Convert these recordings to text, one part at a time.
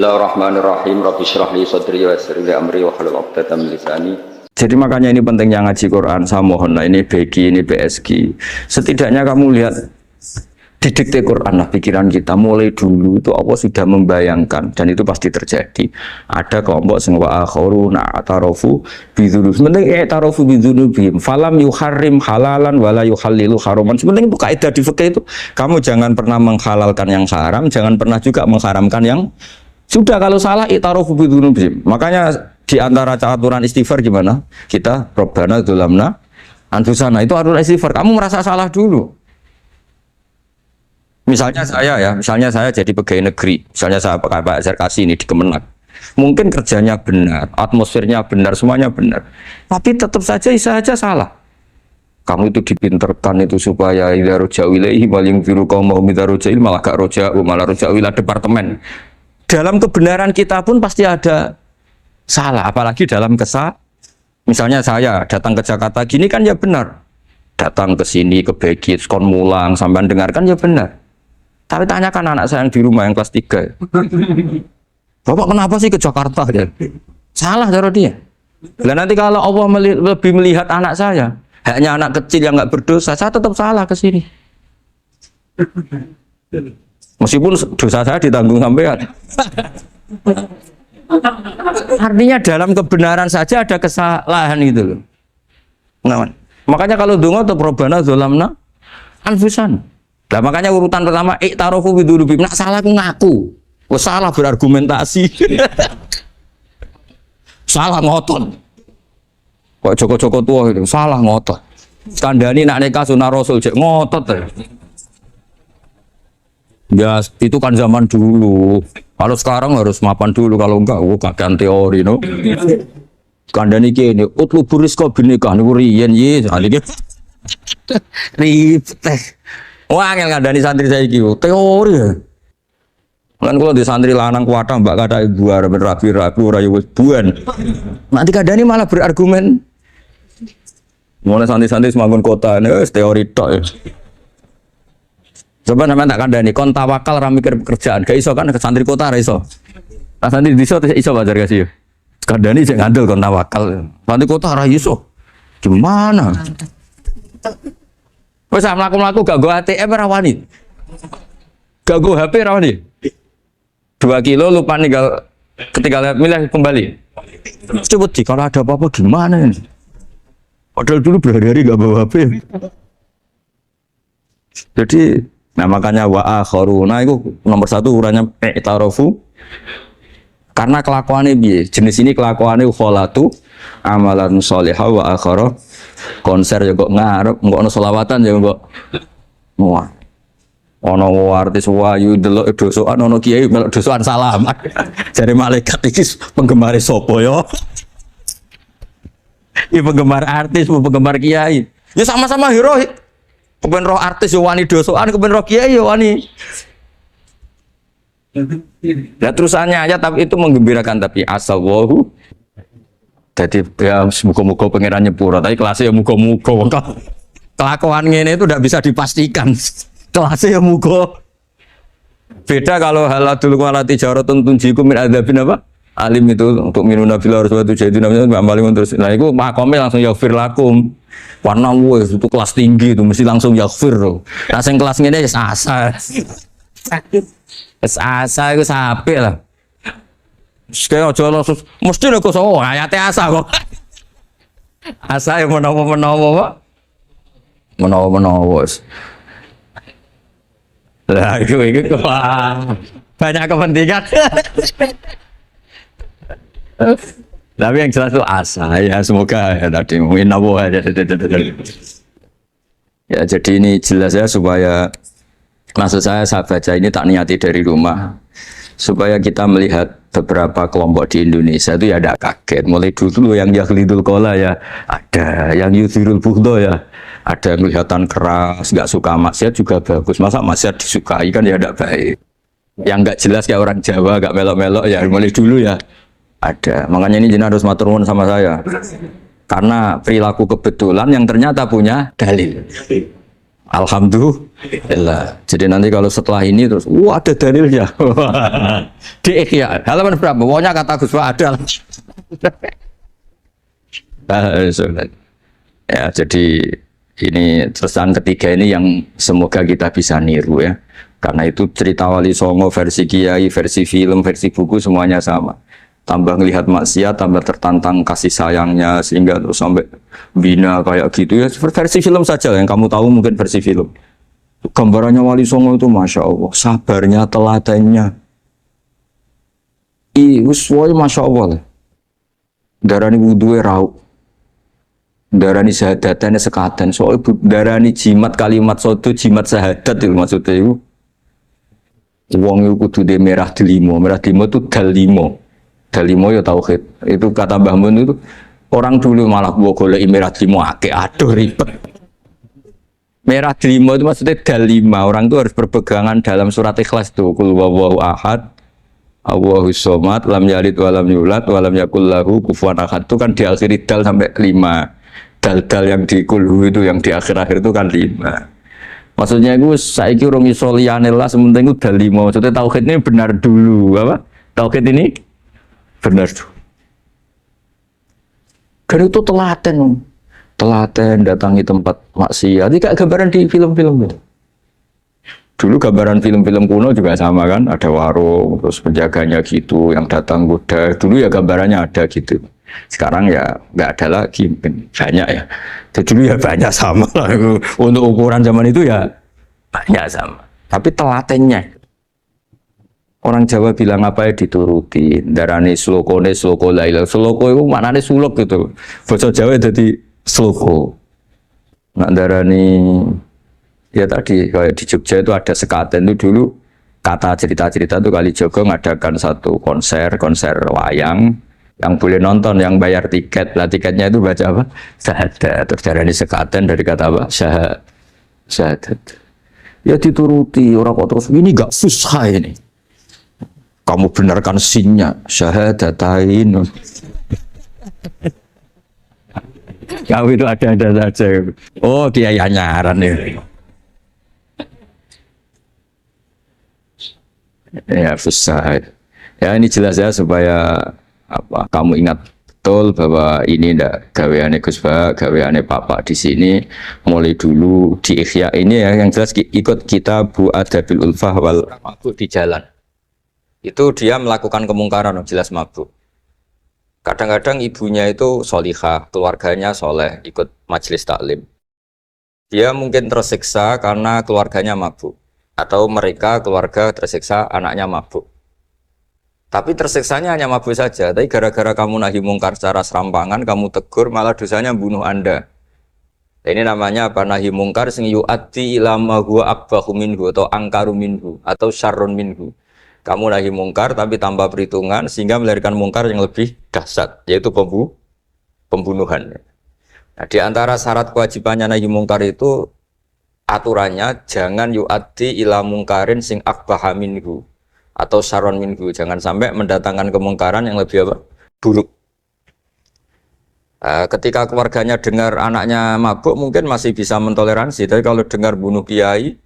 Bismillahirrahmanirrahim. Rabbi shrah li sadri wa yassir li amri wa hlul 'uqdatam min lisani. Jadi makanya ini pentingnya ngaji Quran. Saya mohon lah, ini BG, ini PSG. Setidaknya kamu lihat di dikte Quran lah pikiran kita mulai dulu itu Allah sudah membayangkan dan itu pasti terjadi. Ada kelompok sing wa akharuna atarafu bidzunub. Sebenarnya atarafu bidzunubihim. Falam yuharrim halalan wala yuhallilu haraman. Sebenarnya itu kaidah di fikih itu. Kamu jangan pernah menghalalkan yang haram, jangan pernah juga mengharamkan yang sudah. Kalau salah i'tarafu bidzunubihim. Makanya di antara aturan istighfar gimana? Kita Rabbana dzulamna anfusana, itu aturan istighfar. Kamu merasa salah dulu. Misalnya saya jadi pegawai negeri. Misalnya saya Pak Zarkasi ini di Kemenak. Mungkin kerjanya benar, atmosfernya benar, semuanya benar. Tapi tetap saja salah. Kamu itu dipinterkan itu supaya idza roja'u ilaihi wal yunziru qaumahum idza roja'il malah gak roja'u malah roja'u ila departemen. Dalam kebenaran kita pun pasti ada salah, apalagi dalam misalnya saya datang ke Jakarta gini kan ya benar, datang ke sini ke Begit kon mulang sampai dengarkan ya benar. Tapi tanyakan anak saya yang di rumah yang kelas 3, Bapak kenapa sih ke Jakarta ya? Salah cara dia. Dan nanti kalau Allah lebih melihat anak saya, hanya anak kecil yang nggak berdosa, saya tetap salah ke sini. Meskipun dosa saya ditanggung sampean. Artinya dalam kebenaran saja ada kesalahan itu loh. Nah, makanya kalau donga atau Rabbana dzulamna anfusana. Nah, makanya urutan pertama i'tarafu bidzunubihim. Nak salah aku ngaku. Wes salah berargumentasi. Salah ngotot. Kok Joko-Joko tua itu salah ngotot. Kandhani nak nikah sunah Rasul cek ngotot. Ya itu kan zaman dulu. Kalau sekarang harus mapan dulu, kalau enggak kakean teori no. Kandhani kene utlubu rizqa binikah niku riyen ye salike. Ribet. Wah, angel ngandani santri saiki teori. Kan kalau di santri lanang kuatah mbak kata ibu arep rapi-rapi ora yo wis buan. Nanti kandhani malah berargumen. Mulai santri-santri semangun kota wis teori tok. Coba sampean tak kandhani kon tawakal ra mikir pekerjaan. Gak iso kan ke santri kota ra iso. Lah santri desa iso Pak Zarkasi. Kandhani sing ngandel kon tawakal. Santri kota ra iso. Gimana? Wes mlaku-mlaku gak go ATM ra wani. Gak go HP ra wani. 2 kilo lupa ninggal ketinggalan milih kembali. Coba di kalau ada apa-apa gimana ini? Padahal dulu berhari-hari gak bawa HP. Jadi nah makanya wa akharuna itu nomor 1 ukurannya i'tarafu. Karena kelakuannya piye? Jenis ini kelakuannya kholatu amalan sholihah wa akhara konser ya kok ngarep, kok ono selawatan ya kok. Wah. Ono artis wayu delok dosokan ono kiai melok dosokan salam. Jare malaikat iki penggemar sapa ya? Iki penggemar artis, penggemar kiai. Ya sama-sama hero. Kepen roh artis yo wani dosokan, kepen roh kiai yo wani. Nah terusannya aja tapi itu menggembirakan tapi asallahu. Jadi ya muga-muga pangeran nyepuro tapi kelasnya ya muga-muga. Kelakuan ngene itu tidak bisa dipastikan. Kelasnya ya muga. Beda kalau haladul walati jaratun tunjikum min adzabin apa? Alim itu untuk minuna fil arwatu jadi namanya amalin terus. Nah itu makomnya langsung yaghfir lakum. Warna wes itu kelas tinggi itu mesti langsung yaghfir tuh. Nah sing kelas ngene ya asa. Asa itu sampai lah. Sekali aja langsung mesti nek kok ayate asa kok. Asa yang menawa-menawa. Menawa-menawa. Lah itu banyak kepentingan. Tapi yang jelas itu asa ya semoga ya tadi mungkin nawa aja. Ya jadi ini jelas ya supaya maksud saya baca ini tak niati dari rumah supaya kita melihat beberapa kelompok di Indonesia itu ya ada kaget mulai dulu yang yakhlidul qola ya ada yang yuzirul bughdo ya ada kelihatan keras nggak suka maksiat juga bagus masa maksiat disukai kan ya tidak baik yang nggak jelas kayak orang Jawa nggak melok-melok ya mulai dulu ya ada makanya ini jenah harus matur nuwun sama saya karena perilaku kebetulan yang ternyata punya dalil. Alhamdulillah. Jadi nanti kalau setelah ini terus, wah ada dalilnya. Di Ihya. Halaman berapa? Pokoknya kata Gus Wa ada. Ya, jadi ini pesan ketiga ini yang semoga kita bisa niru ya. Karena itu cerita Wali Songo versi kiai, versi film, versi buku semuanya sama. Tambah ngelihat maksiat, tambah tertantang kasih sayangnya sehingga terus sampai bina kayak gitu ya. Versi film saja yang kamu tahu mungkin versi film. Gambarannya Wali Songo itu masya Allah, sabarnya, teladannya. Uswoi masya Allah. Darani wudhuwe rau, darani syahadatane sekaten. Soalnya darani jimat kalimat soto, jimat syahadat itu maksudnya itu. Wong itu kudu de merah delimo itu dalimo. Dalimo ya tauhid. Itu kata Mbah Mun itu orang dulu malah gua golek merah delimo akeh, aduh ribet. Merah delimo itu maksudnya dalima. Orang itu harus berpegangan dalam surat Ikhlas tuh. Qul huwallahu ahad, Allahus somad, lam yalid walam yulad, walam yakul lahu kufuwan ahad. Itu kan diakhiri dal sampai 5. Dal-dal yang di kulhu itu yang di akhir-akhir itu kan 5. Maksudnya itu saiki urung iso liyane lah, sementing itu dalima. Maksudnya tauhid ini benar dulu, apa? Tauhid ini benar dulu. Dan itu telaten datangi tempat maksiat. Ini kayak gambaran di film-film itu. Dulu gambaran film-film kuno juga sama kan, ada warung, terus penjaganya gitu, yang datang kuda. Dulu ya gambarannya ada gitu. Sekarang ya nggak ada lagi, mungkin banyak ya. Jadi dulu ya banyak sama lah. Untuk ukuran zaman itu ya banyak sama. Tapi telatennya, orang Jawa bilang apa ya dituruti. Darani sloko laila. Sloko itu maknanya sulok gitu. Bahasa Jawa jadi sloko. Nak darani ya tadi kayak di Jogja itu ada sekaten itu dulu kata cerita-cerita itu Kalijogo ngadakan satu konser wayang yang boleh nonton, yang bayar tiket. Lah tiketnya itu baca apa? Syahadat. Terus darani sekaten dari kata apa? Syahadat. Ya dituruti orang kok terus ini gak susah ini. Kamu benarkan sinnya syahadatain. Kau itu ada saja. Oh dia yang nyaran ya. Ya susah. Ya ini jelas ya supaya apa kamu ingat betul bahwa ini ndak gaweane Gus Ba, gaweane Bapak di sini mulai dulu di Ihya ini ya yang jelas ikut kita Bu Adabil Ulfah wal mabuk di jalan. Itu dia melakukan kemungkaran jelas mabuk. Kadang-kadang ibunya itu solihah, keluarganya soleh, ikut majelis taklim. Dia mungkin tersiksa karena keluarganya mabuk. Atau mereka keluarga tersiksa anaknya mabuk. Tapi tersiksanya hanya mabuk saja. Tapi gara-gara kamu nahi mungkar secara serampangan, kamu tegur, malah dosanya bunuh Anda. Ini namanya apa? Nahi mungkar sing yu'addi ila ma huwa akbahu minhu atau angkaru minhu atau syarrun minhu. Kamu nahi mungkar tapi tanpa perhitungan sehingga melahirkan mungkar yang lebih dahsyat, yaitu pembunuhan. Nah, di antara syarat kewajibannya nahi mungkar itu aturannya jangan yu'addi ila mungkarin sing akbaha minhu atau syarron minhu, jangan sampai mendatangkan kemungkaran yang lebih apa? Buruk. Ketika keluarganya dengar anaknya mabuk mungkin masih bisa mentoleransi, tapi kalau dengar bunuh kiai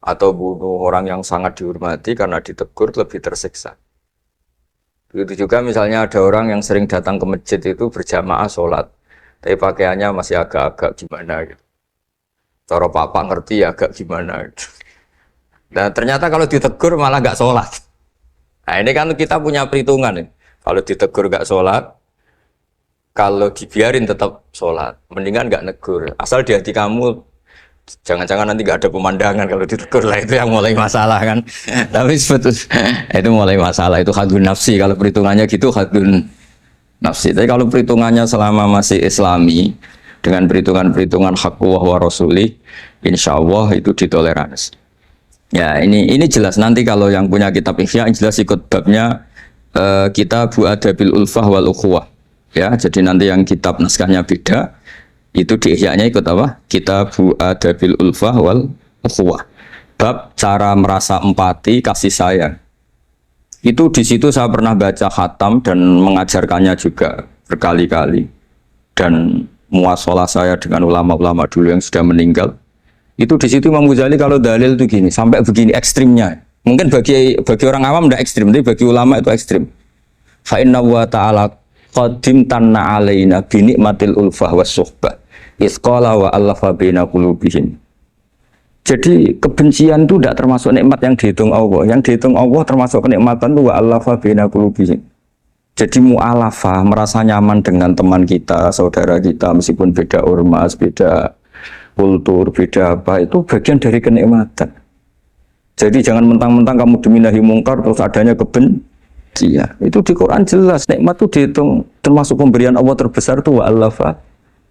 atau bunuh orang yang sangat dihormati karena ditegur lebih tersiksa. Begitu juga misalnya ada orang yang sering datang ke masjid itu berjamaah sholat, tapi pakaiannya masih agak-agak gimana gitu. Cara papa ngerti agak gimana gitu. Dan ternyata kalau ditegur malah nggak sholat. Nah ini kan kita punya perhitungan nih. Kalau ditegur nggak sholat, kalau dibiarin tetap sholat, mendingan nggak negur. Asal di hati kamu, jangan-jangan nanti nggak ada pemandangan kalau ditegur lah, itu yang mulai masalah kan. Tapi sebetulnya itu mulai masalah, itu hadun nafsi. Kalau perhitungannya gitu hadun nafsi. Tapi kalau perhitungannya selama masih Islami, dengan perhitungan-perhitungan hak wa rasuli, insya Allah itu ditoleransi. Ya ini jelas nanti kalau yang punya kitab Ihya jelas ikut babnya kitab Bu Adabil Ulfah wal Ukhuwah. Ya, jadi nanti yang kitab naskahnya beda itu di Ihya-nya ikut apa? Kitab Bu Adabil Ulfah wal Ukhuwah. Bab cara merasa empati, kasih sayang. Itu di situ saya pernah baca khatam dan mengajarkannya juga berkali-kali. Dan muasalah saya dengan ulama-ulama dulu yang sudah meninggal Itu di situ Imam Ghazali kalau dalil itu gini, sampai begini ekstrimnya. Mungkin bagi orang awam tidak ekstrim, tapi bagi ulama itu ekstrim. Fa inna wa ta'ala qadim tanna alaina bi nikmatil ulfah was suhbah. Isqala wa allafa baina qulubihim. Jadi kebencian itu tidak termasuk nikmat yang dihitung Allah. Yang dihitung Allah termasuk kenikmatan itu wa allafa baina qulubihim. Jadi mu'alafah, merasa nyaman dengan teman kita, saudara kita, meskipun beda ormas, beda kultur, beda apa, itu bagian dari kenikmatan. Jadi jangan mentang-mentang kamu demi nahi mungkar terus adanya kebencian. Itu di Quran jelas, nikmat itu dihitung termasuk pemberian Allah terbesar itu wa allafa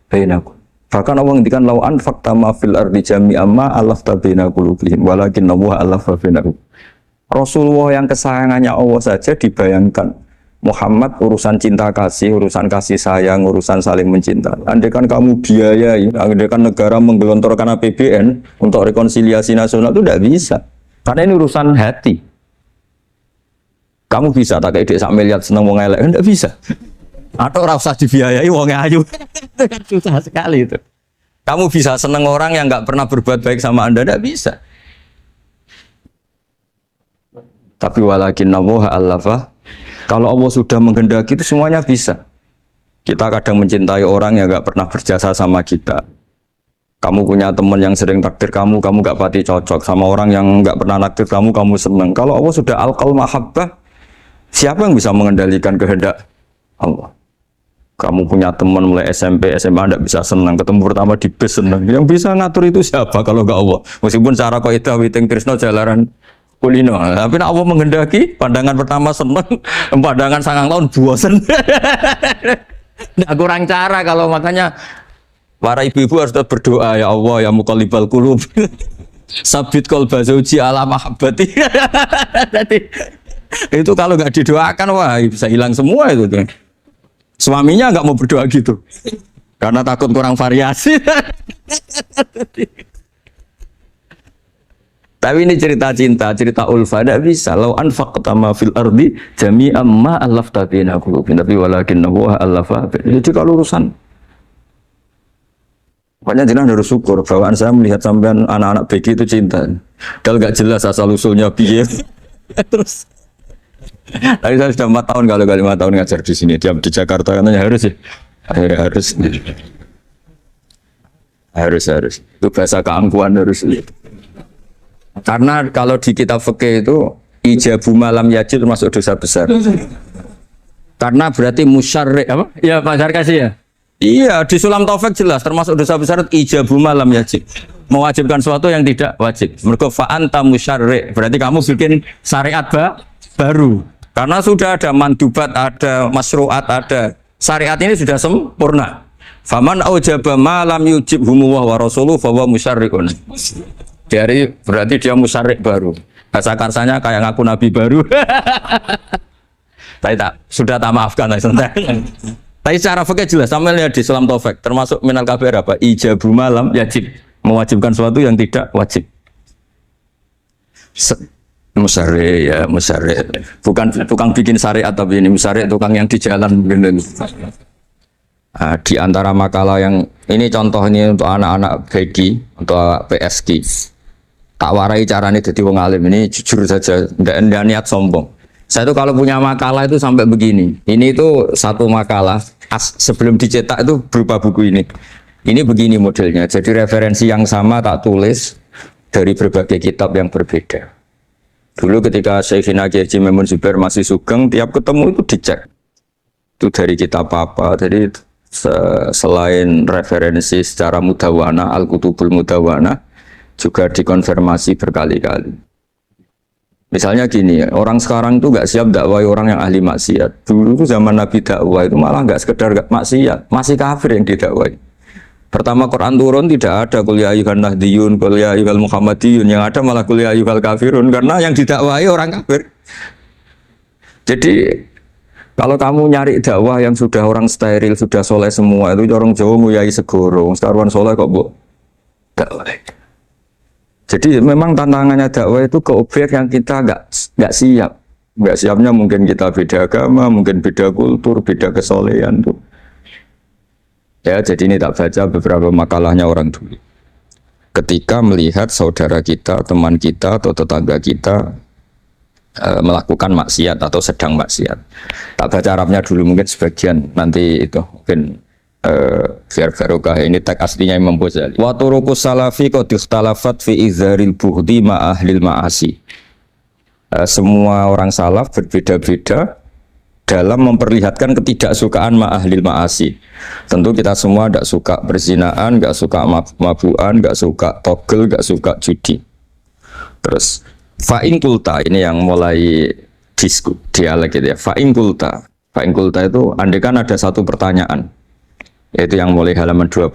bainakum. Bahkan Allah ngendikan lau anfaqta ma fil ardi jami'an ma alafta baina qulubihim walakin Allah alafa bainahum. Rasulullah yang kesayangannya Allah saja dibayangkan Muhammad urusan cinta kasih, urusan kasih sayang, urusan saling mencinta. Andai kan kamu biayai, andai kan negara menggelontorkan APBN untuk rekonsiliasi nasional itu tidak bisa. Karena ini urusan hati. Kamu bisa tak kayak sak miliar seneng wong elek, enggak bisa. Atau ora usah dibiayai wong ayu. Itu kan susah sekali itu. Kamu bisa seneng orang yang enggak pernah berbuat baik sama Anda, enggak bisa. Tapi walakin Allah allafa. Kalau Allah sudah menghendaki itu semuanya bisa. Kita kadang mencintai orang yang enggak pernah berjasa sama kita. Kamu punya teman yang sering takdir kamu enggak pati cocok sama orang yang enggak pernah naktir kamu seneng. Kalau Allah sudah alqal mahabbah, siapa yang bisa mengendalikan kehendak Allah? Kamu punya teman mulai SMP, SMA enggak bisa senang, ketemu pertama di bis senang. Yang bisa ngatur itu siapa kalau enggak Allah? Meskipun cara kaidah witing tresno jalaran kulino, tapi Allah menghendaki pandangan pertama senang, pandangan 9 tahun bosan. Nggak kurang cara kalau makanya para ibu-ibu harus berdoa ya Allah ya muqallibal qulub. Sabit qalba zauji ala mahabbati. Jadi itu kalau nggak didoakan wah bisa hilang semua itu tuh. Suaminya nggak mau berdoa gitu karena takut kurang variasi. Tapi ini cerita cinta, cerita ulfa tidak bisa. Lau anfaqta ma fil ardi jami'an ma allafta baina qulubihim tapi walakinnahu allafa. Jadi kalau urusan pokoknya jenengan harus syukur bawaan saya melihat sampean anak-anak BG itu cinta. Kalau nggak jelas asal usulnya piye. Terus tapi saya sudah 4 tahun kalau 5 tahun ngajar di sini. Dia di Jakarta katanya harus ya. Harus. Itu bahasa keangkuhan harus. Karena kalau di kitab fikih itu ijabu malam yajid termasuk dosa besar. Karena berarti musyarrik apa? Ya Pak Sarkasi ya. Iya di Sulam Taufik jelas termasuk dosa besar ijabu malam yajid. Mewajibkan sesuatu yang tidak wajib. Mergo fa anta musyarrik. Berarti kamu bikin syariat baru. Karena sudah ada mandubat, ada masruat, ada syariat ini sudah sempurna. Faman aujaba ma lam yujibhumu wa rasuluhu fa huwa musyarrikun. Dari berarti dia musyarrik baru. Bahasa karsanya kayak ngaku nabi baru. Tapi sudah tak maafkan lah santai. Tapi secara fikih jelas sama lihat di Sulam Taufik termasuk minal kabair apa? Ijabu malam yajib, mewajibkan sesuatu yang tidak wajib. Musyarrik ya, musyarrik. Bukan tukang bikin syariat tapi ini musyarrik tukang yang di jalan mungkin. Di antara makalah yang ini contoh ini untuk anak-anak BG, untuk PSK. Tak warai caranya jadi wong alim ini jujur saja, tidak niat sombong. Saya tuh kalau punya makalah itu sampai begini. Ini itu satu makalah sebelum dicetak itu berupa buku ini. Ini begini modelnya. Jadi referensi yang sama tak tulis dari berbagai kitab yang berbeda. Dulu ketika Syekhina Kiai Haji Maimun Zubair masih sugeng, tiap ketemu itu dicek. Itu dari kitab apa? Jadi selain referensi secara mudawana, Al-Kutubul Mudawana juga dikonfirmasi berkali-kali. Misalnya gini, orang sekarang itu nggak siap dakwai orang yang ahli maksiat. Dulu itu zaman Nabi dakwah itu malah nggak sekedar maksiat, masih kafir yang didakwai. Pertama Quran turun tidak ada qul ya ayyuhan nahdiyun, qul ya ayyuhal muhammadiyun, yang ada malah qul ya ayyuhal kafirun karena yang didakwai orang kafir. Jadi kalau kamu nyari dakwah yang sudah orang steril, sudah soleh semua, itu orang Jawa nguyai segoro, sekarang soleh kok bu dakwah. Jadi memang tantangannya dakwah itu ke objek yang kita nggak siap. Nggak siapnya mungkin kita beda agama, mungkin beda kultur, beda kesolehan tuh. Ya jadi ini tak baca beberapa makalahnya orang dulu. ketika melihat saudara kita, teman kita atau tetangga kita melakukan maksiat atau sedang maksiat. Tak baca Arabnya dulu mungkin sebagian, nanti itu mungkin biar barokah. Ini teks aslinya Imam Ghazali. Wa turuqus salafi qad ikhtalafat fi izharil bughdi ma ahlil ma'asi. Semua orang salaf berbeda-beda dalam memperlihatkan ketidaksukaan ma ahlil ma'asi. Tentu kita semua tidak suka perzinaan, tidak suka mabuan, tidak suka togel, tidak suka judi. Terus fa'in kulta, ini yang mulai dialek gitu ya. Fa'in kulta itu andaikan ada satu pertanyaan, yaitu yang mulai halaman 20.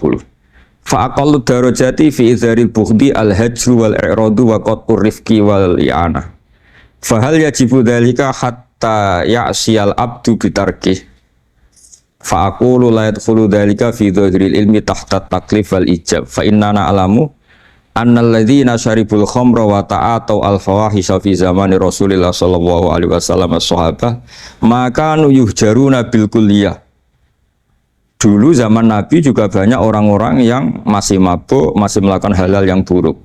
Fa'aqallu darajati fi izharil bughdi al-hajru wal i'radu wa qat'ur rifqi wal i'anah. Fahal yajibu dzalika hatta ya'siyal abdu bitarkih. Fa'aqulu la yadkhulu dzalika fi dhahiril ilmi tahta taklif wal ijab. Fa innana alamu annal ladzina syaribul khamra wa ta'atau al fawahisha fi zamani Rasulillah sallallahu alaihi wasallam as-sahabah maka yuhjaruna bil kulliyah. Dulu zaman Nabi juga banyak orang-orang yang masih mabuk, masih melakukan hal-hal yang buruk.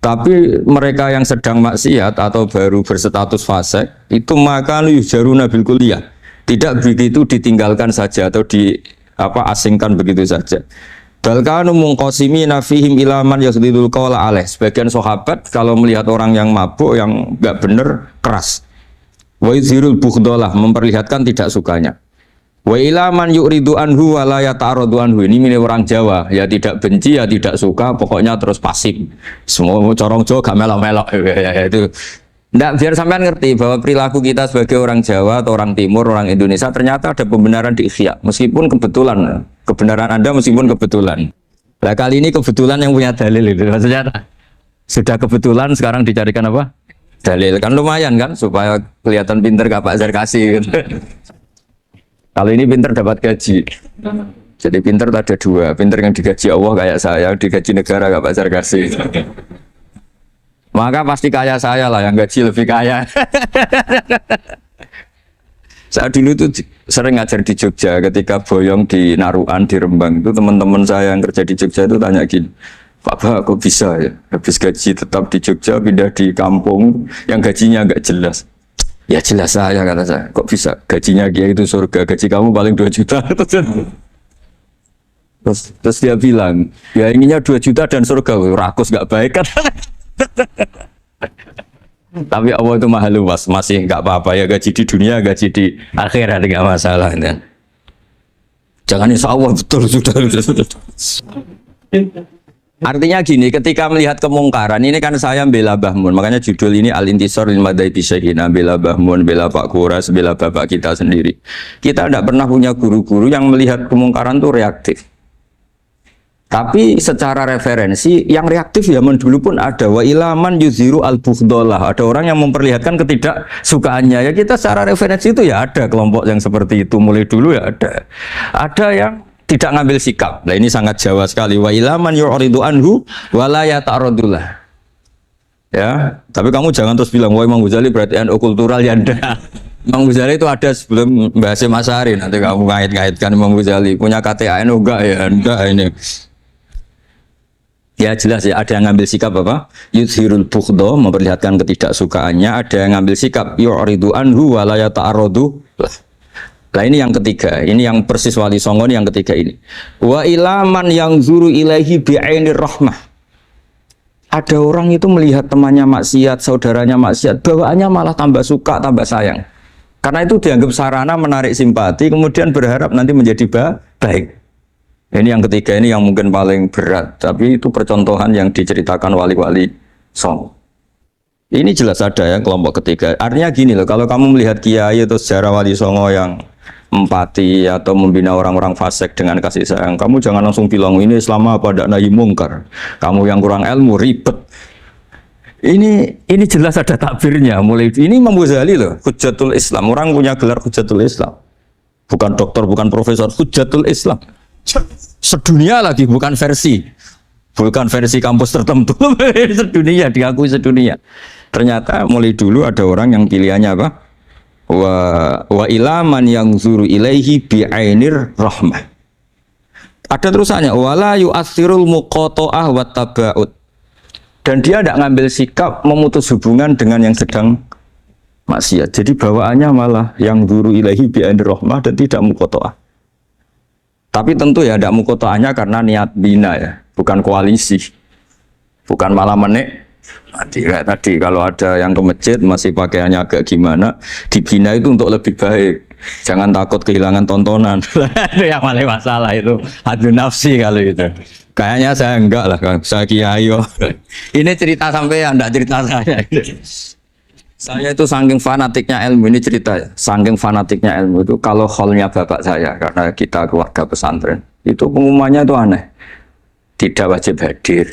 Tapi mereka yang sedang maksiat atau baru berstatus fasik itu maka yuhjaruna bil kulliyah. Tidak begitu ditinggalkan saja atau asingkan begitu saja. Balkanu mungqasimina fihim ilaman yasdidul qawla alaih. Sebagian sahabat kalau melihat orang yang mabuk, yang enggak benar, keras. Wa yuzhirul bughdalah, memperlihatkan tidak sukanya. Wa ilaman yu'ridu anhu wa la yata'aradu anhu. Ini milik orang Jawa, ya tidak benci, ya tidak suka, pokoknya terus pasif. Semua corong Jawa gak melok-melok ya, itu. Nggak, biar sampean ngerti bahwa perilaku kita sebagai orang Jawa atau orang Timur, orang Indonesia ternyata ada pembenaran di ikhya, meskipun kebetulan. Kebenaran Anda meskipun kebetulan. Nah kali ini kebetulan yang punya dalil itu. Maksudnya sudah kebetulan sekarang dicarikan apa? Dalil. Kan lumayan kan supaya kelihatan pinter gak Pak Zarkasi gitu. Kali ini pinter dapat gaji. Jadi pinter ada dua. Pinter yang digaji Allah kayak saya, digaji negara gak Pak Zarkasi. Maka pasti kaya saya lah, yang gaji lebih kaya. Saya dulu itu sering ngajar di Jogja, ketika boyong di Naruan, di Rembang, itu teman-teman saya yang kerja di Jogja itu tanya gini, Pak, kok bisa ya, habis gaji tetap di Jogja, pindah di kampung, yang gajinya agak jelas. Ya jelas saya, kata saya, kok bisa, gajinya dia itu surga, gaji kamu paling 2 juta. Terus dia bilang, ya inginnya 2 juta dan surga, rakus gak baik kan. Tapi Allah itu maha luas, masih nggak apa-apa ya, gaji di dunia, gaji di akhirat nggak masalah ya. Jangan insya Allah betul sudah. Artinya gini, ketika melihat kemungkaran ini kan saya bela Mbah Mun, makanya judul ini Al-Intisar lil Madhabi Syekhina, bela Mbah Mun, bela Pak Kuras, bela bapak kita sendiri. Kita tidak pernah punya guru-guru yang melihat kemungkaran itu reaktif. Tapi secara referensi yang reaktif zaman dulu pun ada. Wa ilaman yuziru al-bughdalah. Ada orang yang memperlihatkan ketidaksukaannya. Ya kita secara referensi itu ya ada kelompok yang seperti itu mulai dulu ya ada. Ada yang tidak ngambil sikap. Nah ini sangat Jawa sekali. Wa ilaman yu'ridu anhu wa la yata'radullah. Ya, tapi kamu jangan terus bilang wah Imam Ghazali berarti NU kultural ya enggak. Imam Ghazali itu ada sebelum bahasa Mas Ari. Nanti kamu ngait-ngaitkan Imam Ghazali punya KTAN enggak ya? Enggak ini. Ya jelas ya, ada yang ngambil sikap apa? Yuzhirul bughda, memperlihatkan ketidaksukaannya. Ada yang ngambil sikap yu'ridu anhu wa la yata'arradu. Nah ini yang ketiga, ini yang persis Wali Songo yang ketiga ini. Wa ilaman yang zuru ilaihi bi'ainir rahmah. Ada orang itu melihat temannya maksiat, saudaranya maksiat, bawaannya malah tambah suka, tambah sayang. Karena itu dianggap sarana menarik simpati, kemudian berharap nanti menjadi baik. Ini yang ketiga, ini yang mungkin paling berat, tapi itu percontohan yang diceritakan wali-wali Songo. Ini jelas ada ya kelompok ketiga. Artinya gini loh, kalau kamu melihat kiai atau sejarah Wali Songo yang empati atau membina orang-orang fasik dengan kasih sayang, kamu jangan langsung bilang ini Islam apa tidak nahi mungkar. Kamu yang kurang ilmu ribet. Ini jelas ada takbirnya. Mulai ini Imam Ghazali loh, Hujjatul Islam. Orang punya gelar Hujjatul Islam. Bukan dokter, bukan profesor, Hujjatul Islam. Sedunia lagi, bukan versi kampus tertentu. Sedunia, diakui sedunia. Ternyata mulai dulu ada orang yang pilihannya apa? Wa ilaman yang zuru ilaihi bi'ainir rahmah. Ada terusannya, wala yu'athirul muqata'ah wa taba'ud Dan dia tidak ngambil sikap memutus hubungan dengan yang sedang maksiat. Jadi bawaannya malah yang duru ilahi bi'ainir rahmah dan tidak mukotoah. Tapi tentu ya tidak mukotoahnya karena niat bina ya, bukan koalisi. Bukan malah menik. Tadi kalau ada yang ke masjid masih pakaiannya agak gimana, dibina itu untuk lebih baik. Jangan takut kehilangan tontonan. Itu yang paling masalah itu. Hadu nafsi kalau itu. Kayaknya saya enggak lah, saya kiai. Ini cerita sampai enggak cerita saya. Saya itu saking fanatiknya ilmu, ini cerita ya. Saking fanatiknya ilmu itu kalau hallnya bapak saya, karena kita keluarga pesantren, itu pengumumannya itu aneh. Tidak wajib hadir.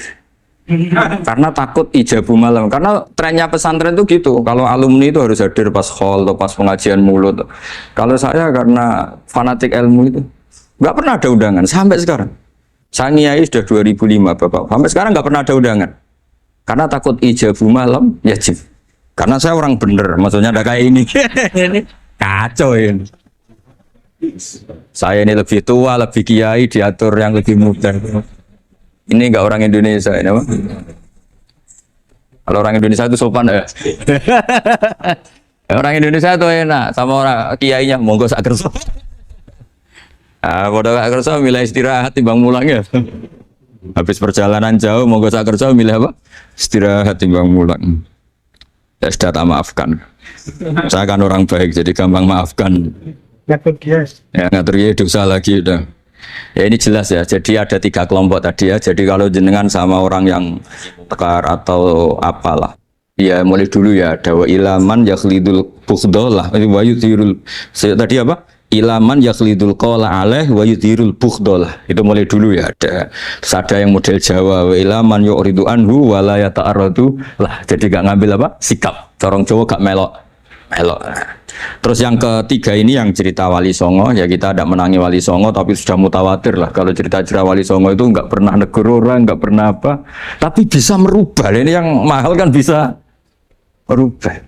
Karena takut ijabu malam. Karena trennya pesantren itu gitu. Kalau alumni itu harus hadir pas hall atau pas pengajian mulut. Kalau saya karena fanatik ilmu itu nggak pernah ada undangan sampai sekarang. Saya ngiyai sudah 2005 bapak. Sampai sekarang nggak pernah ada undangan. Karena takut ijabu malam wajib. Karena saya orang bener. Maksudnya ada kayak ini. Ini kacau ini. Saya ini lebih tua, lebih kiai, diatur yang lebih muda. Ini enggak orang Indonesia ini, apa? Kalau orang Indonesia itu sopan ya. Orang Indonesia itu enak sama orang kiainya, monggo sak kerso. Bodoh sak kerso milih istirahat timbang mulang ya. Habis perjalanan jauh monggo sak kerso milih apa? Istirahat timbang mulang. Ya sudah tak maafkan. Saya kan orang baik jadi gampang maafkan. Ngatur dia. Ya ngatur dia dosa lagi udah. Ya ini jelas ya, jadi ada 3 kelompok tadi ya. Jadi kalau jenengan sama orang yang tekar atau apalah, ya mulai dulu ya ada wa ilaman yakhlidul bukhdolah wa yuthirul, tadi apa? Ilaman yakhlidul qala alaih wa yuthirul bukhdolah, itu mulai dulu ya ada. Terus ada yang model Jawa wa ilaman yu'ridu anhu wa la yata'arradu lah, jadi gak ngambil apa? Sikap, orang Jawa gak melok. Terus yang ketiga ini yang cerita Wali Songo, ya kita tidak menangi Wali Songo tapi sudah mutawatir lah kalau cerita-cerita Wali Songo itu nggak pernah negur orang, nggak pernah apa, tapi bisa merubah. Ini yang mahal kan bisa merubah.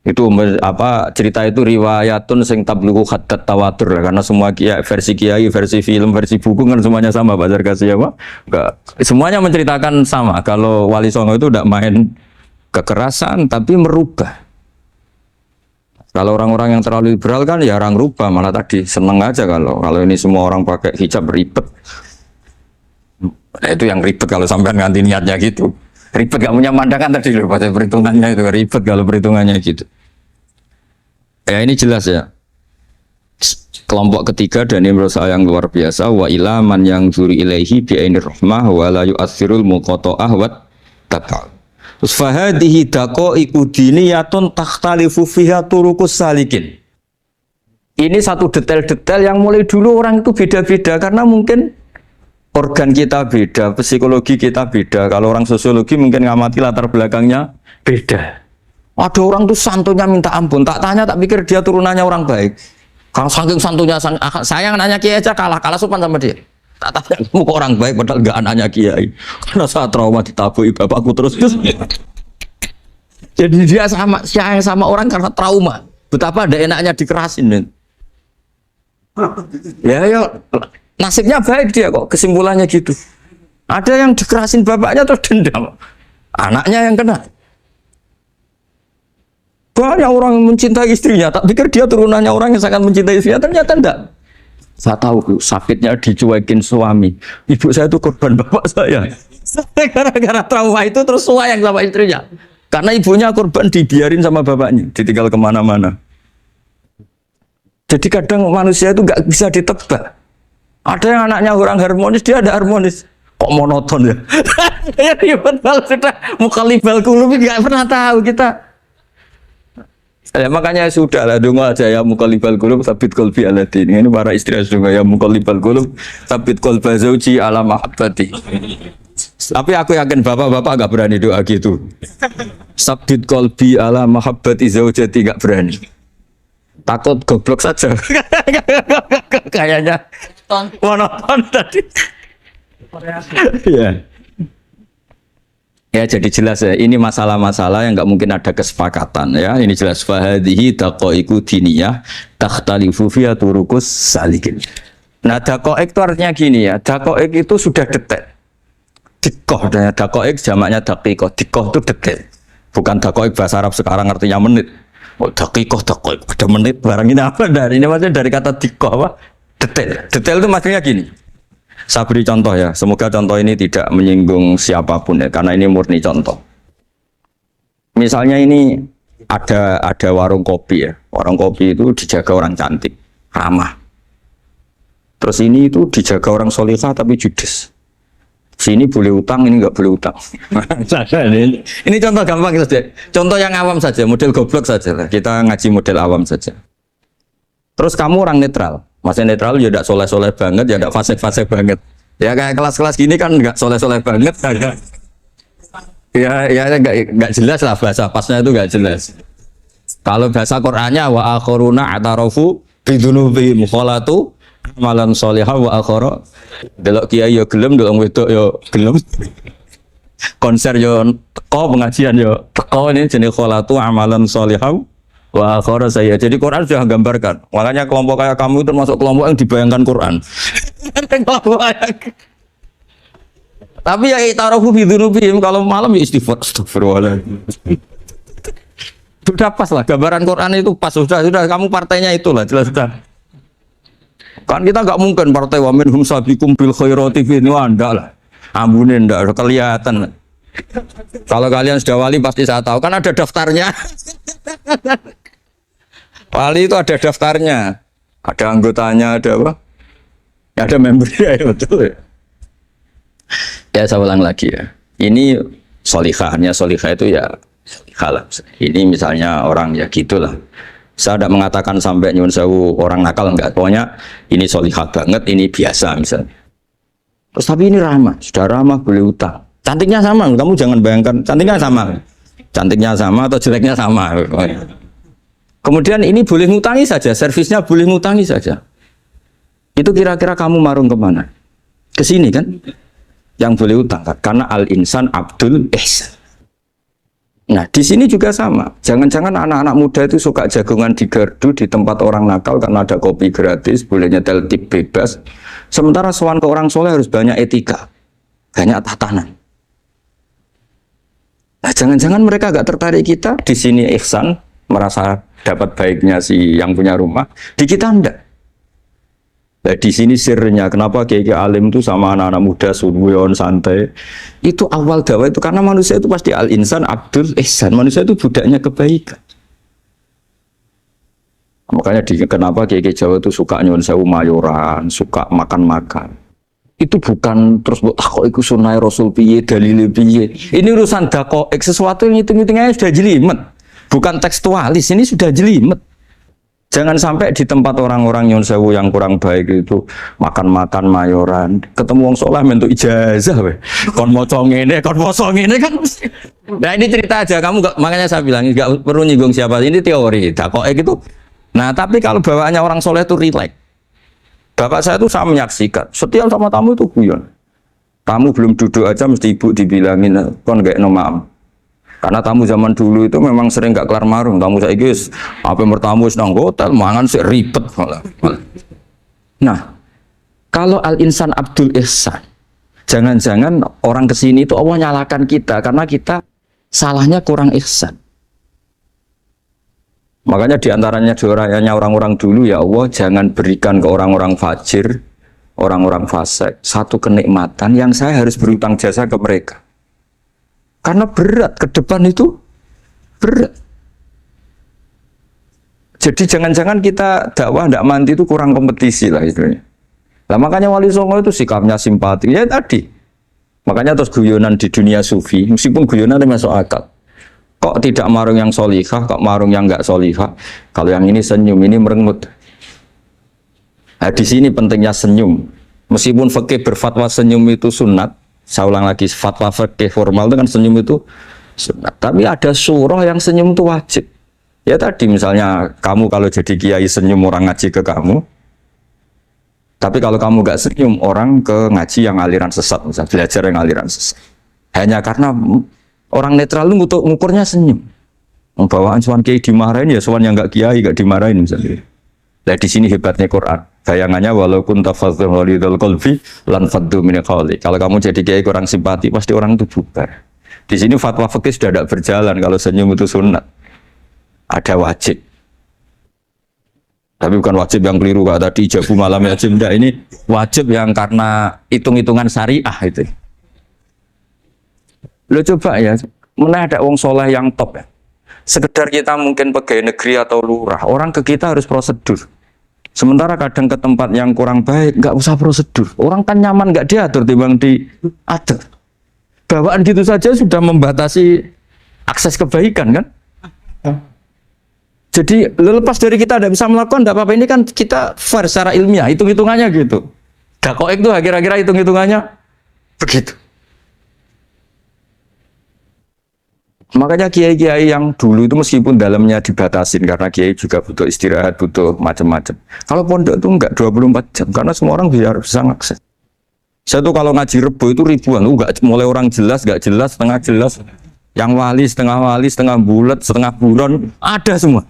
Itu apa cerita itu riwayatun sing tablughu hatta tawatur lah, karena semua versi kiai, versi film, versi buku kan semuanya sama. Bazar kasih apa? Enggak, semuanya menceritakan sama. Kalau Wali Songo itu tidak main kekerasan tapi merubah. Kalau orang-orang yang terlalu liberal kan ya orang rubah, malah tadi seneng aja kalau ini semua orang pakai hijab ribet. Nah, itu yang ribet kalau sampai ganti niatnya gitu. Ribet gak punya pandangan tadi loh pada perhitungannya itu ribet kalau perhitungannya gitu. Ya ini jelas ya. Kelompok ketiga dan ini menurut saya yang luar biasa, wa ilaman yang zuri ilaihi bi'ainir rahmah wa la yu'athirul muqata'ah wat tabal. Terus fahadihi daqaiqu diniyatun takhtalifu fiha turuqus salikin. Ini satu detail-detail yang mulai dulu orang itu beda-beda karena mungkin organ kita beda, psikologi kita beda. Kalau orang sosiologi mungkin ngamati latar belakangnya beda. Ada orang tuh santunya minta ampun, tak tanya tak pikir dia turunannya orang baik. Kalau saking santunya saya nanya kiai aja kalah sopan sama dia. Tak tanya kamu kok orang baik padahal enggak anaknya kiai. Karena saat trauma ditabuhi bapakku terus. Jadi dia sayang sama orang karena trauma. Betapa ada enaknya dikerasin. Ya nasibnya baik dia kok, kesimpulannya gitu. Ada yang dikerasin bapaknya terus dendam. Anaknya yang kena. Banyak orang yang mencintai istrinya, tak pikir dia turunannya orang yang sangat mencintai istrinya, ternyata enggak. Saya tahu sakitnya dicuekin suami. Ibu saya itu korban bapak saya. Gara-gara trauma itu terus sayang sama istrinya. Karena ibunya korban dibiarin sama bapaknya, ditinggal kemana-mana. Jadi kadang manusia itu nggak bisa ditebak. Ada yang anaknya orang harmonis, dia ada harmonis. Kok monoton ya? Ya ribet kalau sudah mukallibal qulub nggak pernah tahu kita. Ya, makanya sudah lah donga aja ya mukallibal qulub sabit qalbi ala din. Ini para istri donga ya mukallibal qulub sabit qalba zauji ala mahabbati. Tapi aku yakin bapak-bapak enggak berani doa gitu. Sabit qalbi ala mahabbati zaujati enggak berani. Takut goblok saja. Kayaknya monoton tadi. Ya. Ya jadi jelas ya, ini masalah-masalah yang nggak mungkin ada kesepakatan ya. Ini jelas fahadihi daqaiqu diniyah takhtalifu fiha turuqus salikin. Nah daqaiq itu artinya gini ya, daqaiq itu sudah detail. Dikoh, dan dakoik jamaknya dakikoh. Dikoh itu detik. Bukan dakoik bahasa Arab sekarang artinya menit. Oh dakikoh, dakoik, ada menit. Barang ini apa? Dari ini maksudnya dari kata dikoh apa? Detail. Detail itu maksudnya gini. Saya beri contoh ya. Semoga contoh ini tidak menyinggung siapapun ya. Karena ini murni contoh. Misalnya ini ada warung kopi ya. Warung kopi itu dijaga orang cantik, ramah. Terus ini itu dijaga orang solihah tapi judes. Sini boleh utang, ini nggak boleh utang. Ini contoh gampang saja. Contoh yang awam saja, model goblok saja lah. Kita ngaji model awam saja. Terus kamu orang netral. Maksudnya netral ya tidak soleh-soleh banget, ya tidak fasik-fasik banget. Ya kayak kelas-kelas gini kan nggak soleh-soleh banget. Ya nggak jelas lah bahasa pasnya itu nggak jelas. Kalau bahasa Qur'annya wa akhiruna atarafu bidunubihim kholatu malan solihah wa akhara. Delok kiai yo gelem, delok wedok yo gelem. Konser yo teko, pengajian yo teko, ini jenis kholatu amalan solihah wa akhara saya. Jadi Quran sudah gambarkan. Makanya kelompok kayak kamu itu termasuk kelompok yang dibayangkan Quran. Tapi ya itarafu bidunubihim, kalau malam ya istighfar, astagfirullahaladzim. Sudah pas lah, gambaran Quran itu pas, sudah kamu partainya itulah, jelas sudah. Kan kita nggak mungkin partai wa minhum sabiqum bil khairati fi Anda lah. Ambunin ndak kelihatan. Kalau kalian sudah wali pasti saya tahu, kan ada daftarnya. Wali itu ada daftarnya. Ada anggotanya, ada apa? Ada membernya, ya betul ya. Ya saya ulang lagi ya. Ini solihahnya, solihah itu ya solihah. Ini misalnya orang ya gitulah. Saya tidak mengatakan sampai nyuwun sewu orang nakal, enggak. Pokoknya ini solihah banget, ini biasa misalnya. Terus tapi ini ramah, sudah ramah boleh utang. Cantiknya sama, kamu jangan bayangkan cantiknya sama. Cantiknya sama atau jeleknya sama. Kemudian ini boleh ngutangi saja, servisnya boleh ngutangi saja. Itu kira-kira kamu marung kemana? Ke sini kan? Yang boleh utang kan? Karena al-insan abdul ihsan. Nah, di sini juga sama. Jangan-jangan anak-anak muda itu suka jagongan di gardu di tempat orang nakal karena ada kopi gratis, boleh nyetel tip bebas. Sementara sowan ke orang soleh harus banyak etika, banyak tatanan. Nah, jangan-jangan mereka gak tertarik kita di sini ihsan, merasa dapat baiknya si yang punya rumah, di kita enggak. Nah, di sini sirnya kenapa kiai alim itu sama anak-anak muda sunwon santai. Itu awal dakwah itu karena manusia itu pasti al-insan abdul ihsan. Manusia itu budaknya kebaikan. Makanya kenapa kiai Jawa itu suka nyuwun sewu mayoran, suka makan-makan. Itu bukan terus buat kok iku sunai Rasul piye, dalile piye. Ini urusan dakoek, sesuatu yang hitung-hitungannya sudah jelimet. Bukan tekstualis, ini sudah jelimet. Jangan sampai di tempat orang-orang nyuwun sewu yang kurang baik itu makan-makan mayoran, ketemu wong saleh mentuk ijazah we. Kon maca ngene, kon poso ngene kan. Nah, ini cerita aja, kamu gak, makanya saya bilang enggak perlu nyinggung siapa, ini teori. Dakoek itu. Nah, tapi kalau bawaannya orang soleh itu rileks. Bapak saya itu saya menyaksikan, setiap sama tamu itu guyon. Tamu belum duduk aja mesti ibu dibilangin kon gak nomam. Karena tamu zaman dulu itu memang sering gak kelar marung. Tamu saya guys, apa bertamu nang hotel, mangan sih ribet malah. Nah, kalau al-insan abdul ihsan, jangan-jangan orang kesini itu Allah nyalakan kita karena kita salahnya kurang ihsan. Makanya diantaranya doanya orang-orang dulu, ya Allah jangan berikan ke orang-orang fajir, orang-orang fasik satu kenikmatan yang saya harus berutang jasa ke mereka. Karena berat, ke depan itu berat. Jadi jangan-jangan kita dakwah tidak mandi itu kurang kompetisi lah itu. Nah, makanya Wali Songo itu sikapnya simpati. Ya tadi. Makanya terus guyonan di dunia sufi, meskipun guyonan itu masuk akal. Kok tidak marung yang solihah, kok marung yang enggak solihah. Kalau yang ini senyum, ini merengut. Nah, di sini pentingnya senyum. Meskipun fikih berfatwa senyum itu sunat, saya ulang lagi, fatwa fikih formal itu kan senyum itu sunat. Tapi ada surah yang senyum itu wajib. Ya tadi misalnya kamu kalau jadi kiai senyum orang ngaji ke kamu. Tapi kalau kamu gak senyum orang ke ngaji yang aliran sesat, misalnya belajar yang aliran sesat. Hanya karena orang netral itu ngukurnya senyum. Bawaan sowan kiai dimarahin ya sowan yang gak kiai gak dimarahin misalnya. Nah di sini hebatnya Quran. Bayangannya walaupun tafadzul walidul qalbi lan faddu min qawli. Kalau kamu jadi kiai kurang simpati pasti orang itu bubar. Di sini fatwa fikih sudah tidak berjalan kalau senyum itu sunat. Ada wajib. Tapi bukan wajib yang keliru Pak tadi jabu malam wajib enggak, ini wajib yang karena hitung-hitungan syariah itu. Lo coba ya, mana ada wong soleh yang top ya. Sekedar kita mungkin pegawai negeri atau lurah, orang ke kita harus prosedur. Sementara kadang ke tempat yang kurang baik, nggak usah prosedur. Orang kan nyaman nggak diatur, timbang diatur. Bawaan gitu saja sudah membatasi akses kebaikan kan? Jadi lepas dari kita tidak bisa melakukan, tidak apa-apa. Ini kan kita fair secara ilmiah, hitung-hitungannya gitu. Dakoek itu kira-kira hitung-hitungannya begitu. Makanya kiai-kiai yang dulu itu meskipun dalamnya dibatasin karena kiai juga butuh istirahat, butuh macam-macam. Kalau pondok itu enggak 24 jam karena semua orang bisa ngakses. Saya tuh kalau ngaji Rebo itu ribuan, enggak mulai orang jelas, enggak jelas, setengah jelas, yang wali, setengah bulat, setengah buron, ada semua.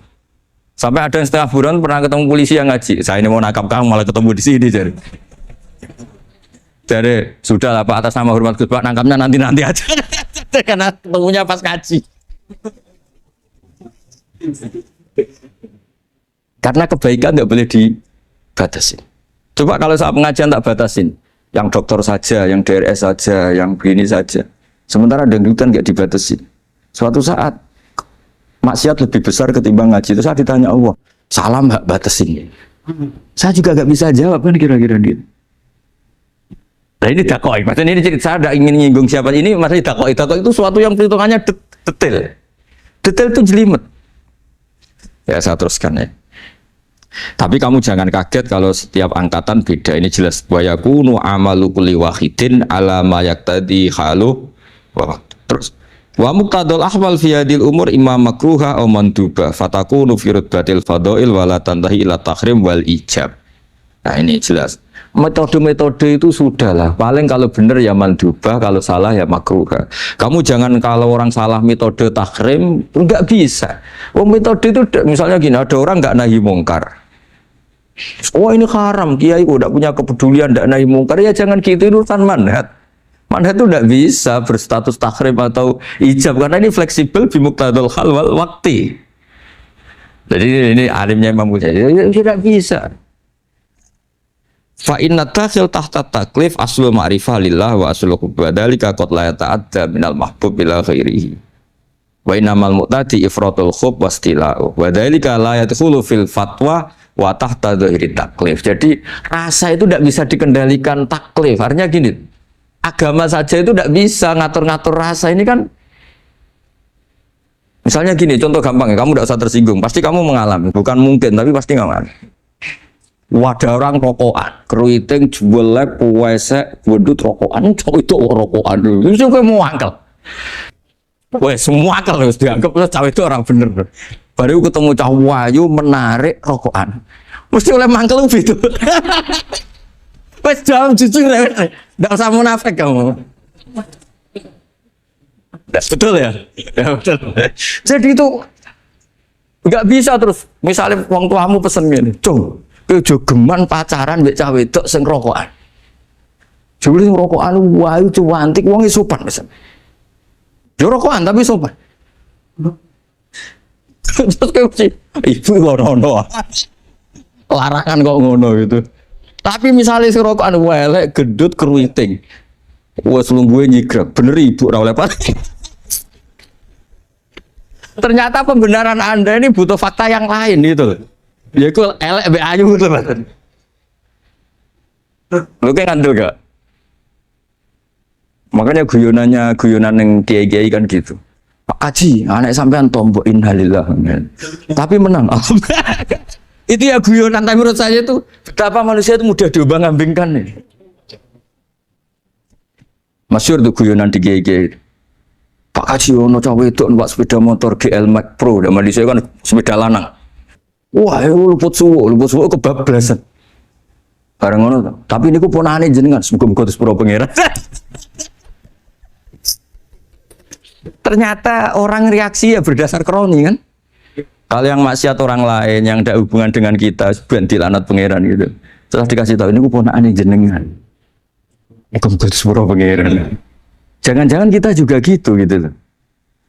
Sampai ada yang setengah buron pernah ketemu polisi yang ngaji. Saya ini mau nangkap kamu malah ketemu di sini jadi sudah lah Pak, atas nama hormat Gus Pak, nangkapnya nanti aja. Karena ketemunya pas ngaji. Karena kebaikan nggak boleh dibatasin. Coba kalau saat pengajian tak batasin, yang dokter saja, yang DRS saja, yang begini saja. Sementara dangdutan nggak dibatasin. Suatu saat maksiat lebih besar ketimbang ngaji. Itu saya ditanya Allah, salam nggak batasin? Saya juga nggak bisa jawab kan kira-kira gitu. Nah ini dakoi, maksudnya ini saya tidak ingin nyinggung siapa ini, maksudnya dakoi itu suatu yang perhitungannya detail itu jelimet. Ya saya teruskan ya. Tapi kamu jangan kaget kalau setiap angkatan beda, ini jelas. Wa yakunu amalu kulli wahidin ala ma yaqtadi halu. Terus wa muqtadul ahwal fi hadil umur imma makruha aw manduba fatakunu fi rutbatil fadail wala tantahi ila tahrim wal ijab. Nah ini jelas. Metode-metode itu sudah lah. Paling kalau benar ya mandubah, kalau salah ya makruha. Kamu jangan kalau orang salah metode tahrim, enggak bisa. Oh metode itu misalnya gini, ada orang enggak nahi mungkar. Oh ini haram, kiai udah punya kepedulian enggak nahi mungkar, ya jangan gitu, ini urusan manhat. Manhat itu enggak bisa berstatus tahrim atau ijab karena ini fleksibel bimuqtadul hal wal waqti. Jadi ini alimnya Imam Ghazali, tidak bisa. Fa inna takhil tahta taklif aslu ma'rifah lillah wa aslu kubadalika qad la yata'adda minal mahbub ila ghairihi wa innamal mu'tadi ifratul khub wastila'u wa dhalika la yadkhulu fil fatwa wa tahta dhahiri taklif. Jadi rasa itu tidak bisa dikendalikan taklif. Artinya gini, agama saja itu tidak bisa ngatur-ngatur rasa. Ini kan misalnya gini, contoh gampang ya, kamu tidak usah tersinggung, pasti kamu mengalami, bukan mungkin tapi pasti mengalami. Wadah orang rokokan, keriting, jualek, puwesek, wedut rokokan, cowok itu rokokan dulu. Itu kayak mau angkel. Wes semua angkel harus dianggap cowok itu orang bener. Baru ketemu cowok wayu menarik rokokan, mesti oleh mangkel gitu. Wes jawab jujur ya, nggak usah munafik kamu. Betul ya? Ya betul. Jadi itu nggak bisa terus. Misalnya wong tuamu pesen gini, cung. Jogeman pacaran mbek cah wedok sing rokokan. Jebule sing rokokan wae cuantik wong sopan mesen. Yo rokokan tapi sopan. Terus kowe ibu ngono. Larangan kok ngono gitu. Tapi misalnya sing rokokan wae elek gendut keriting. Wes lungguhe nyigrek, bener ibu ora oleh pati. Ternyata pembenaran Anda ini butuh fakta yang lain gitu. Ya itu elek be ayu gitu Mas. Lu kayak ngandel gak? Makanya guyonan yang kiai-kiai kan gitu. Pak Haji, anak sampean tombok innalillah. Tapi menang. Itu ya guyonan, tapi menurut saya itu betapa manusia itu mudah diombang-ambingkan nih. Masyhur tuh guyonan di kiai-kiai. Pak Haji ono cawe itu numpak sepeda motor GL Max Pro, zaman di saya kan sepeda lanang. Wah, luput suwo kebablasan. Bareng ngono to. Tapi niku ponakane jenengan, muga-muga sepuro pangeran. Ternyata orang reaksi ya berdasar kroni kan. Kalau yang maksiat orang lain yang tidak hubungan dengan kita, ben dilanat pangeran gitu. Setelah dikasih tahu ini ponakan jenengan. Muga-muga sepuro pangeran. Jangan-jangan kita juga gitu loh.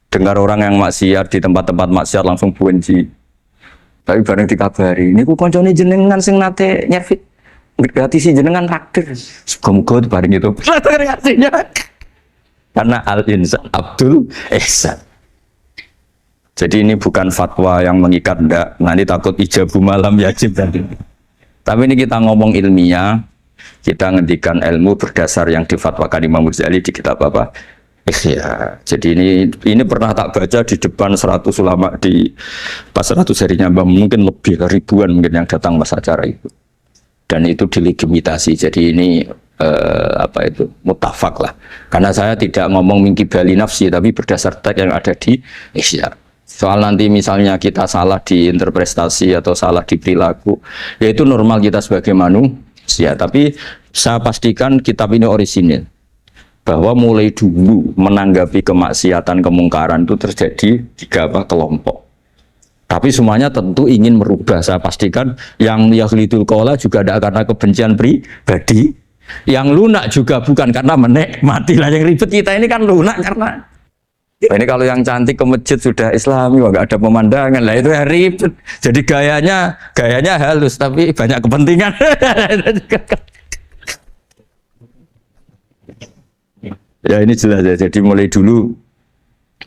Dengar orang yang maksiat di tempat-tempat maksiat langsung benci. Tapi bareng dikabari, ini ku koncone jenengan sing nate nyervit. Berarti si jenengan raktir. Muga-muga bareng itu. Reaksinya. Karena al-insan Abdul Ihsan. Jadi ini bukan fatwa yang mengikat ndak. Nanti takut ijabu malam yajib tadi. Tapi ini kita ngomong ilmiah, kita ngendikan ilmu berdasar yang difatwakan Imam Ghazali di kitab apa? Ikhya. Jadi ini pernah tak baca di depan 100 ulama di pas 100 serinya mungkin lebih ribuan mungkin yang datang pas acara itu. Dan itu dilegitimasi. Jadi ini mutafak lah. Karena saya tidak ngomong mingkibali nafsi tapi berdasar teks yang ada di Ikhya. Soal nanti misalnya kita salah di interpretasi atau salah di perilaku, ya itu normal kita sebagai manusia. Tapi saya pastikan kitab ini orisinil. Bahwa mulai dulu menanggapi kemaksiatan, kemungkaran itu terjadi 3 kelompok. Tapi semuanya tentu ingin merubah. Saya pastikan yang yahlidul qola juga ada karena kebencian pribadi. Yang lunak juga bukan karena menikmati lah. Yang ribet kita ini kan lunak karena ini kalau yang cantik ke masjid sudah Islami, nggak ada pemandangan lah itu ya ribet. Jadi gayanya halus tapi banyak kepentingan. Ya ini jelas ya. Jadi mulai dulu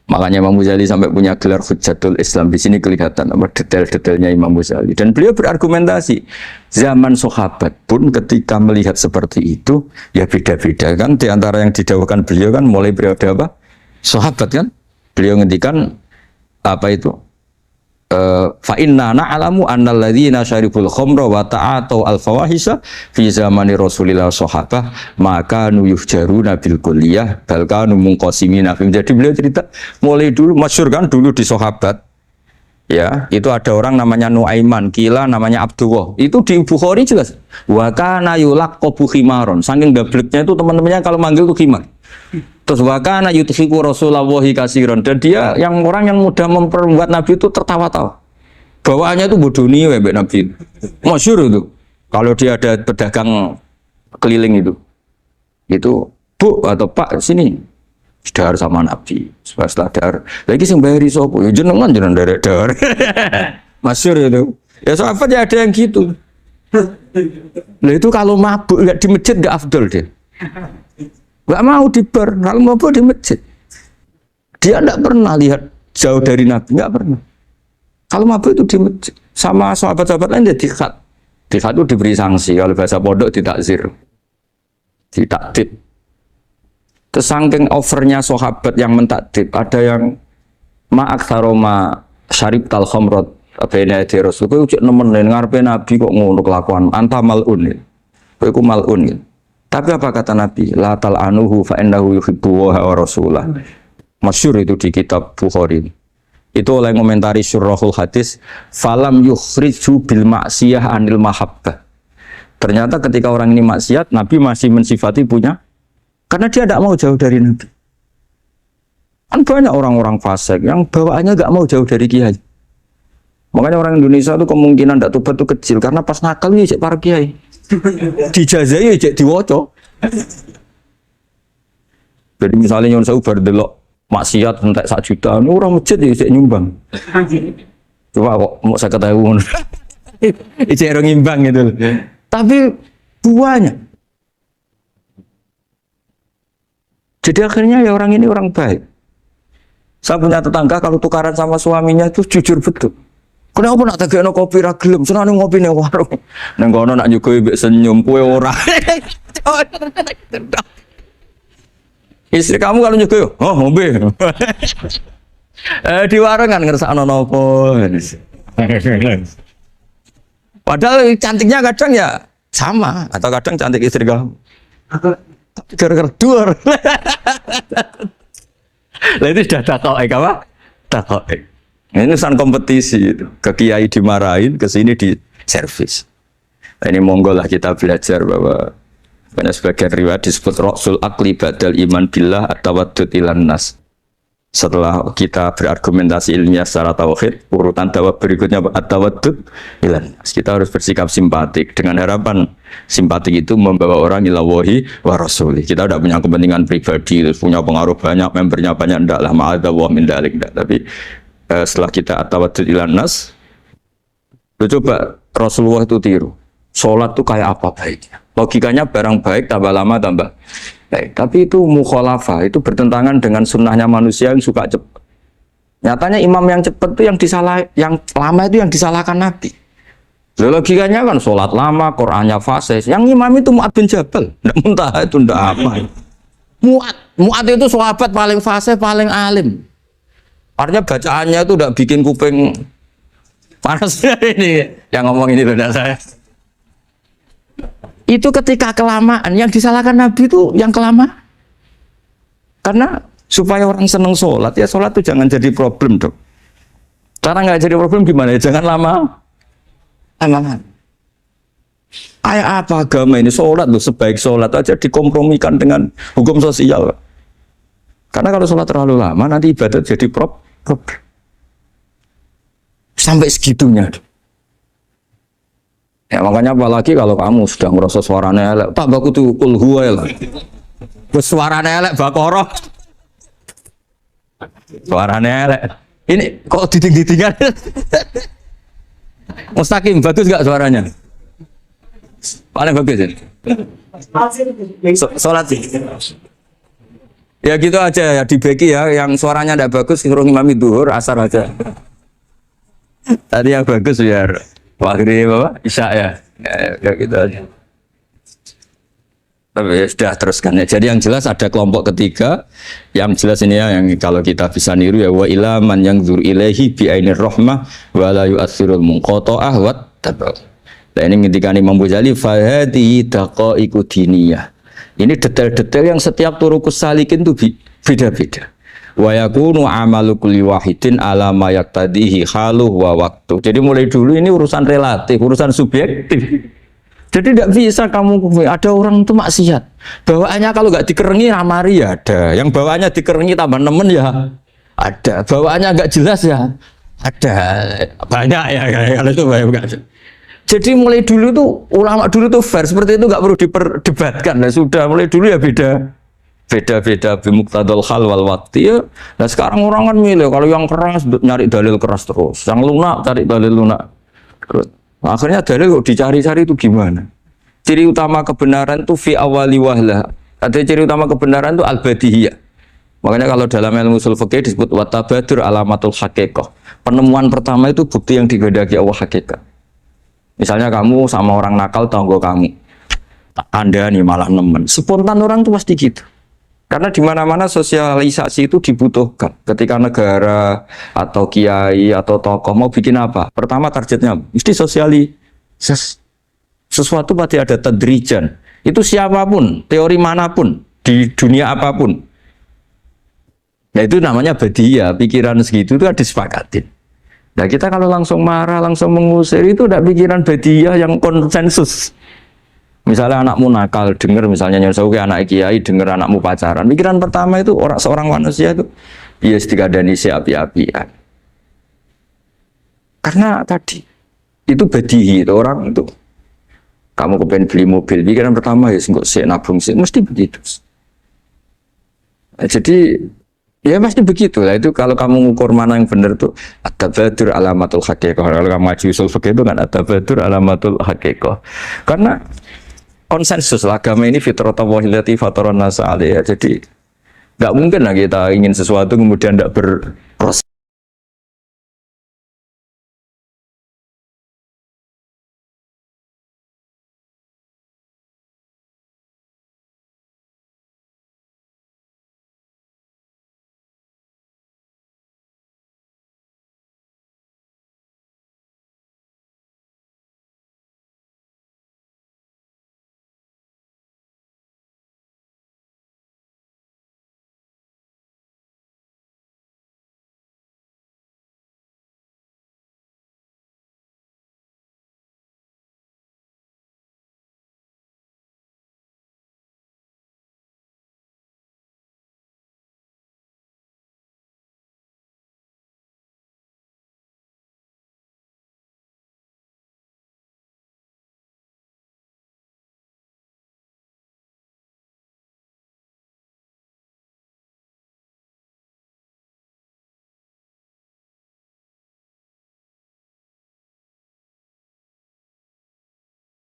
makanya Imam Ghazali sampai punya gelar Hujjatul Islam. Di sini kelihatan apa detail-detailnya Imam Ghazali. Dan beliau berargumentasi zaman sahabat pun ketika melihat seperti itu ya beda-beda kan. Di antara yang didawahkan beliau kan mulai periode apa? Sahabat kan, beliau ngendikan apa itu? Fa inna na'lamu annal ladzina syaribul khamra wa ta'atu al-fawahisha fi zamani Rasulillah sahabah maka nuyuhjaruna bil kulliyah bal kanu munqasimina. Jadi beliau cerita mulai dulu masyhur kan dulu di sahabat. Ya, itu ada orang namanya Nuaiman, kila namanya Abdullah. Itu di Bukhari jelas. Wa kana yulaqabu khimaron. Saking gableknya itu teman-temannya kalau manggil itu khimar. Terus wakana yuthiku Rasulullah kasiron, dan dia yang orang yang mudah memperbuat Nabi itu tertawa-tawa. Bawaannya itu bodoni ya Nabi. Masyhur itu. Kalau dia ada pedagang keliling itu Bu atau Pak sini dahar sama Nabi. Setelah dahar, lagi sing bayari sapa? Ya jenengan dahar. Masyhur itu. Ya sahabat ya ada yang gitu. Nah itu kalau mabuk enggak di masjid enggak afdol dia. Gak mau di bar, kalau mau di masjid. Dia tidak pernah lihat jauh dari Nabi, nggak pernah. Kalau mabuk itu di masjid, sama sahabat-sahabat lain dia dikat. Dikat itu diberi sanksi, kalau bahasa pondok ditakzir, ditakdib. Kesangking overnya sahabat yang mentakdib, ada yang ma'aksaroma syarib tal khomrot abena di Rasul. Kau ucap nemenin ngarepe Nabi kok ngono kelakuan, anta malun. Kau malun. Tapi apa kata Nabi? La tal'anuhu fa innahu yuhibbu wa rasulah. Masyhur itu di kitab Bukhari. Itu oleh komentari syurahul hadis, falam yukhriju bil maksiyah anil mahabbah. Ternyata ketika orang ini maksiat, Nabi masih mensifati punya, karena dia tidak mau jauh dari Nabi. Kan banyak orang-orang fasik yang bawaannya nggak mau jauh dari kiai. Makanya orang Indonesia itu kemungkinan tidak tobat itu kecil, karena pas nakal ini cek para kiai. Dijazai cek diwoco. Jadi misalnya nyon saya bar delok maksiat entek 1 juta, ini orang masjid ya cek nyumbang. Coba kok mau saya ketahui. Cek orang imbang gitu. Tapi buahnya. Jadi akhirnya ya orang ini orang baik. Saya punya tetangga kalau tukaran sama suaminya itu jujur betul. Kenapa nak tegakno kopi ra gelem, senane ngopi ning warung. Nang kono nak nyugoi mbek senyum kowe ora. Istri kamu kalau nyugoi, oh ngombe. Di warung kan ngersakno nopo. Padahal cantiknya kadang ya sama atau kadang cantik istri kamu. Tapi gara-gara duar. Lah itu sudah takok apa? Takok. Ini urusan kompetisi itu. Ke kiai dimarahin, ke sini di servis. Nah, ini monggo lah kita belajar bahwa banyak sebagian riwayat disebut Rasul Akli Badal Iman Billah atau Wadud Ilan Nas. Setelah kita berargumentasi ilmiah secara tauhid, urutan jawab berikutnya at-tawaddud ilan. Kita harus bersikap simpatik dengan harapan simpatik itu membawa orang ila wahi wa rasuli. Kita tidak punya kepentingan pribadi, punya pengaruh banyak, membernya banyak, tidak lah ma'adzallah min dalik. Tapi setelah kita at-tawaddud ilan nas, coba Rasulullah itu tiru. Sholat itu kayak apa baiknya? Logikanya barang baik tambah lama tambah baik. Tapi itu mukhalafah, itu bertentangan dengan sunnahnya manusia yang suka cepat. Nyatanya imam yang cepat itu yang lama itu yang disalahkan Nabi. Logikanya kan sholat lama, Qur'annya fasih. Yang imam itu Mu'ad bin Jabal, tidak muntah itu tidak apa. Mu'ad itu sahabat paling fasih, paling alim. Artinya bacaannya itu tidak bikin kuping panas ini. Yang ngomong ini tidak saya. Itu ketika kelamaan, yang disalahkan Nabi itu yang kelamaan. Karena supaya orang senang sholat, ya sholat itu jangan jadi problem dong. Cara nggak jadi problem gimana ya? Jangan lama. Kayak apa agama ini? Sholat loh, sebaik sholat aja dikompromikan dengan hukum sosial. Karena kalau sholat terlalu lama, nanti ibadat jadi problem. Sampai segitunya. Ya makanya apalagi kalau kamu sudah ngerasa suaranya elek, tak baku tuh kulhuwa lah. Suaranya elek bakoroh. Suaranya elek. Ini kok diting-ditingan? Mustaqim bagus gak suaranya? Paling bagus ini. Sholat sih. Ya gitu aja ya di beki ya, yang suaranya tidak bagus suruh imami duhur asar aja. Tadi yang bagus biar akhirnya Bapak Isya ya gitu aja. Tapi ya sudah teruskan ya. Jadi yang jelas ada kelompok ketiga, yang jelas ini ya, yang kalau kita bisa niru ya wa ila man yang zur ilaihi bi ainir rahmah wa la yu'athirul munqata'ah wa tabal. Nah ini ketika Imam Ghazali fa hadhihi daqaiqu diniyah. Ini detail-detail yang setiap turukus salikin itu beda-beda. Wa yakunu amalu kulli wahidin ala ma yaqtadihi haluhu wa waqtu. Jadi mulai dulu ini urusan relatif, urusan subjektif. Jadi tidak bisa kamu ada orang itu maksiat. Bawaannya kalau nggak dikerengi ramari ya ada. Yang bawaannya dikerengi tambah nemen ya ada. Bawaannya nggak jelas ya ada. Banyak ya kalau itu banyak. Jadi mulai dulu tuh ulama dulu tuh fair seperti itu nggak perlu diperdebatkan. Nah, sudah mulai dulu ya beda bimuktadul hal wal waktu ya. Nah sekarang orang kan milih kalau yang keras nyari dalil keras terus, yang lunak cari dalil lunak terus. Akhirnya dalil kok dicari-cari itu gimana? Ciri utama kebenaran itu fi awali wahlah. Ada ciri utama kebenaran itu al-badihiyah. Makanya kalau dalam ilmu ushul fikih disebut watabadur alamatul haqiqah. Penemuan pertama itu bukti yang digandaki Allah hakikat. Misalnya kamu sama orang nakal tanggo kamu, Anda nih malah nemen. Spontan orang tuh pasti gitu. Karena di mana-mana sosialisasi itu dibutuhkan. Ketika negara atau kiai atau tokoh mau bikin apa, pertama targetnya mesti sosialisasi. Sesuatu pasti ada tadrijan. Itu siapapun, teori manapun, di dunia apapun. Nah itu namanya badiyah. Pikiran segitu itu disepakatin. Nah kita kalau langsung marah, langsung mengusir itu udah pikiran badiyah yang konsensus. Misalnya anakmu nakal, dengar misalnya nyosok anak kiai, dengar anakmu pacaran. Pikiran pertama itu seorang manusia itu ya dikadani si api-apian. Karena tadi itu badihi itu orang itu. Kamu kepengen beli mobil, pikiran pertama ya enggak sih nabung sih, mesti begitu. Nah, jadi ya pasti begitu lah. Itu kalau kamu ngukur mana yang benar tuh at-tabadur alamatul haqiqah. Kalau kamu ngaji usul fikih itu kan at-tabadur alamatul haqiqah. Karena konsensus agama ini fitratallahi allati fataran nasa 'alaiha. Jadi nggak mungkin lah kita ingin sesuatu kemudian tidak